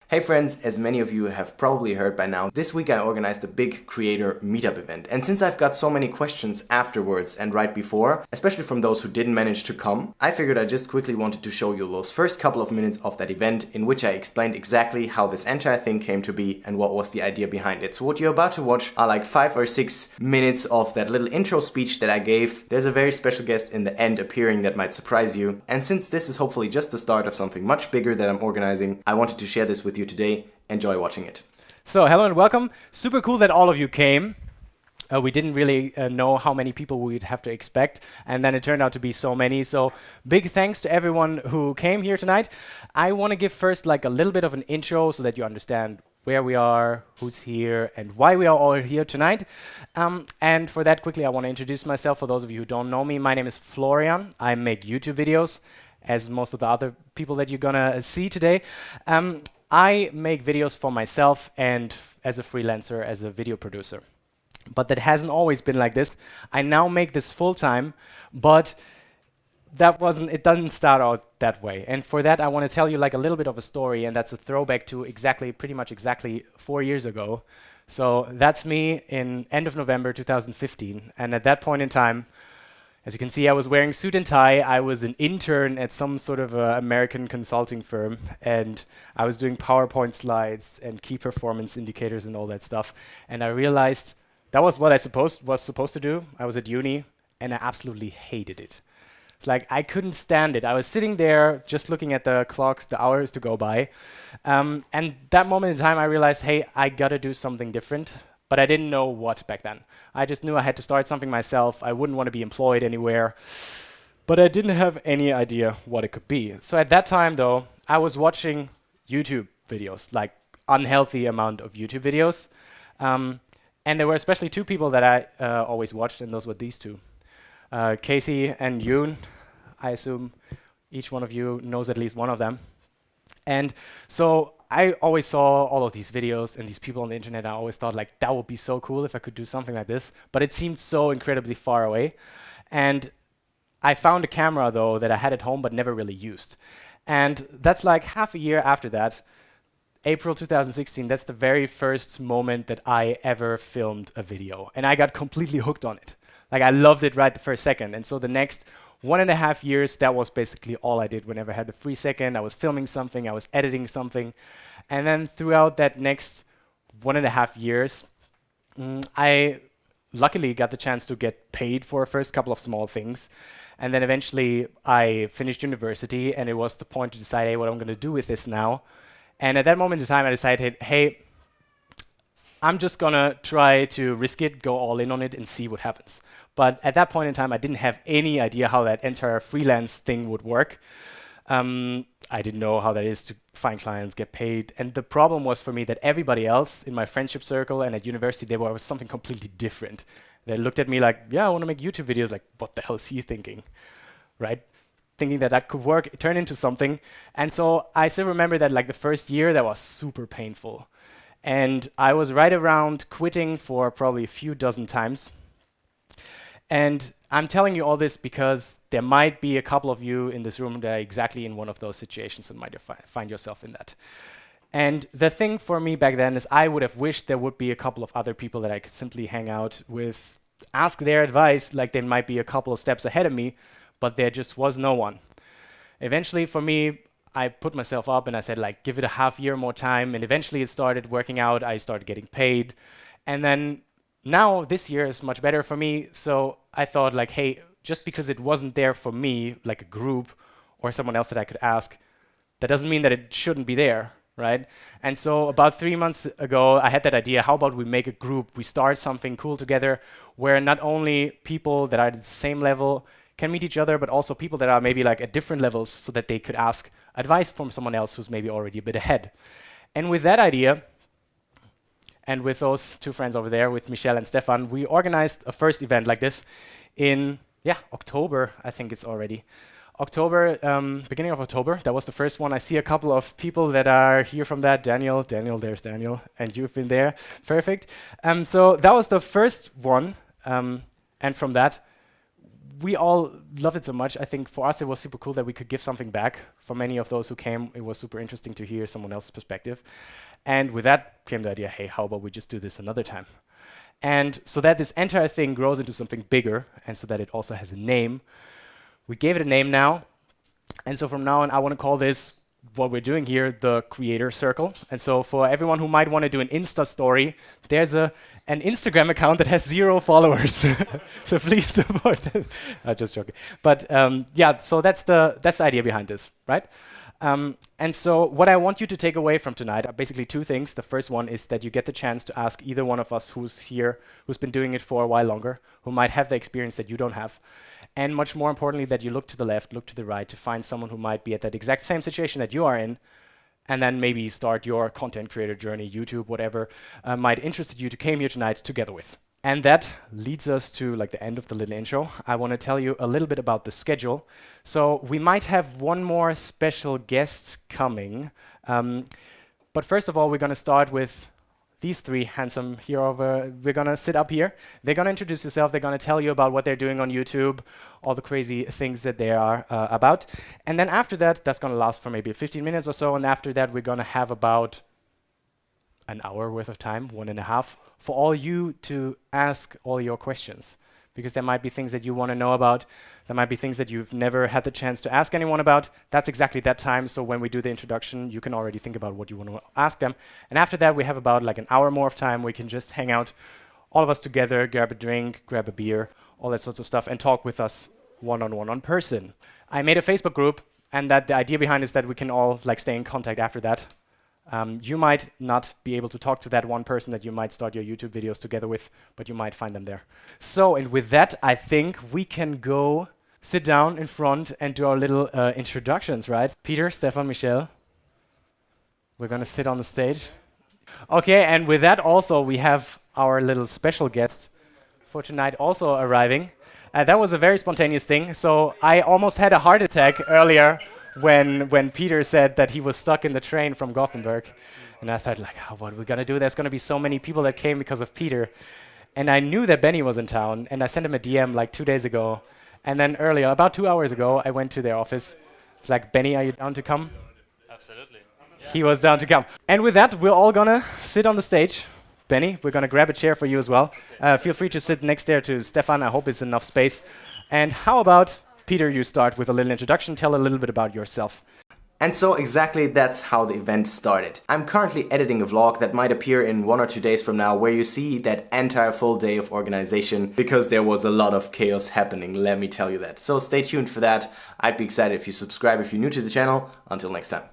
Hey friends, as many of you have probably heard by now, this week I organized a big creator meetup event. And since I've got so many questions afterwards and right before, especially from those who didn't manage to come, I figured I just quickly wanted to show you those first couple of minutes of that event in which I explained exactly how this entire thing came to be and what was the idea behind it. So what you're about to watch are like 5 or 6 minutes of that little intro speech that I gave. There's a very special guest in the end appearing that might surprise you. And since this is hopefully just the start of something much bigger that I'm organizing, I wanted to share this with you today. Enjoy watching it. So hello and welcome. Super cool that all of you came. We didn't really know how many people we'd have to expect, and then it turned out to be so many. So big thanks to everyone who came here tonight. I want to give first like a little bit of an intro so that you understand where we are, who's here, and why we are all here tonight. And for that, quickly, I want to introduce myself. For those of you who don't know me, my name is Florian. I make YouTube videos, as most of the other people that you're gonna see today. I make videos for myself and as a freelancer, as a video producer. But that hasn't always been like this. I now make this full-time, but it doesn't start out that way. And for that, I want to tell you like a little bit of a story, and that's a throwback to pretty much exactly 4 years ago. So that's me in end of November 2015. And at that point in time, as you can see, I was wearing suit and tie. I was an intern at some sort of American consulting firm, and I was doing PowerPoint slides and key performance indicators and all that stuff. And I realized that was what I was supposed to do. I was at uni, and I absolutely hated it. It's like I couldn't stand it. I was sitting there just looking at the clocks, the hours to go by. And that moment in time, I realized, hey, I gotta do something different. But I didn't know what back then. I just knew I had to start something myself. I wouldn't want to be employed anywhere. But I didn't have any idea what it could be. So at that time, though, I was watching YouTube videos, like unhealthy amount of YouTube videos. And there were especially two people that I always watched, and those were these two. Casey and Yoon. I assume each one of you knows at least one of them. And so I always saw all of these videos and these people on the internet. I always thought like that would be so cool if I could do something like this, but it seemed so incredibly far away. And I found a camera though that I had at home but never really used. And that's like half a year after that, April 2016, that's the very first moment that I ever filmed a video. And I got completely hooked on it. Like I loved it right the first second. And so the next 1.5 years, that was basically all I did. Whenever I had a free second, I was filming something, I was editing something. And then throughout that next 1.5 years, I luckily got the chance to get paid for the first couple of small things. And then eventually I finished university, and it was the point to decide, hey, what I'm gonna do with this now. And at that moment in time, I decided, hey, I'm just gonna try to risk it, go all in on it, and see what happens. But at that point in time, I didn't have any idea how that entire freelance thing would work. I didn't know how that is to find clients, get paid. And the problem was for me that everybody else in my friendship circle and at university, they were something completely different. They looked at me like, yeah, I want to make YouTube videos. Like, what the hell is he thinking, right? Thinking that that could work, it turned into something. And so I still remember that like the first year, that was super painful. And I was right around quitting for probably a few dozen times. And I'm telling you all this because there might be a couple of you in this room that are exactly in one of those situations and might find yourself in that. And the thing for me back then is I would have wished there would be a couple of other people that I could simply hang out with, ask their advice, like they might be a couple of steps ahead of me, but there just was no one. Eventually for me, I put myself up and I said like, give it a half year more time. And eventually it started working out. I started getting paid. And then now this year is much better for me. So I thought like, hey, just because it wasn't there for me, like a group or someone else that I could ask, that doesn't mean that it shouldn't be there, right? And so about 3 months ago, I had that idea, how about we make a group, we start something cool together where not only people that are at the same level can meet each other, but also people that are maybe like at different levels so that they could ask advice from someone else who's maybe already a bit ahead. And with that idea, and with those two friends over there, with Michelle and Stefan, we organized a first event like this in, October, I think it's already. October, beginning of October, that was the first one. I see a couple of people that are here from that. Daniel, there's Daniel, and you've been there. Perfect. So that was the first one, and from that, we all loved it so much. I think for us it was super cool that we could give something back. For many of those who came, it was super interesting to hear someone else's perspective. And with that came the idea, hey, how about we just do this another time? And so that this entire thing grows into something bigger, and so that it also has a name, we gave it a name now. And so from now on, I want to call this, what we're doing here, the Creator Circle. And so for everyone who might want to do an Insta story, there's an Instagram account that has 0 followers. So please support them. Just joking. But yeah, so that's the idea behind this, right? And so what I want you to take away from tonight are basically 2 things. The first one is that you get the chance to ask either one of us who's here, who's been doing it for a while longer, who might have the experience that you don't have. And much more importantly, that you look to the left, look to the right to find someone who might be at that exact same situation that you are in, and then maybe start your content creator journey, YouTube, whatever might interest you to came here tonight together with. And that leads us to like the end of the little intro. I want to tell you a little bit about the schedule. So we might have one more special guest coming. But first of all, we're going to start with these 3 handsome here over. We're going to sit up here. They're going to introduce themselves. They're going to tell you about what they're doing on YouTube, all the crazy things that they are about. And then after that, that's going to last for maybe 15 minutes or so. And after that, we're going to have about an hour worth of time, 1.5, for all you to ask all your questions. Because there might be things that you want to know about. There might be things that you've never had the chance to ask anyone about. That's exactly that time. So when we do the introduction, you can already think about what you want to ask them. And after that, we have about like an hour more of time. We can just hang out, all of us together, grab a drink, grab a beer, all that sorts of stuff, and talk with us one-on-one on person. I made a Facebook group, and that the idea behind is that we can all like stay in contact after that. You might not be able to talk to that one person that you might start your YouTube videos together with, but you might find them there. So, and with that, I think we can go sit down in front and do our little introductions, right? Peter, Stefan, Michelle. We're going to sit on the stage. Okay, and with that also, we have our little special guest for tonight also arriving. That was a very spontaneous thing. So I almost had a heart attack earlier when Peter said that he was stuck in the train from Gothenburg. And I thought, like, oh, what are we going to do? There's going to be so many people that came because of Peter. And I knew that Benny was in town, and I sent him a DM like 2 days ago. And then earlier, about 2 hours ago, I went to their office. It's like, Benny, are you down to come? Absolutely. Yeah. He was down to come. And with that, we're all going to sit on the stage. Benny, we're going to grab a chair for you as well. Feel free to sit next there to Stefan. I hope it's enough space. And how about Peter, you start with a little introduction. Tell a little bit about yourself. And so exactly that's how the event started. I'm currently editing a vlog that might appear in 1 or 2 days from now, where you see that entire full day of organization, because there was a lot of chaos happening, let me tell you that. So stay tuned for that. I'd be excited if you subscribe if you're new to the channel. Until next time.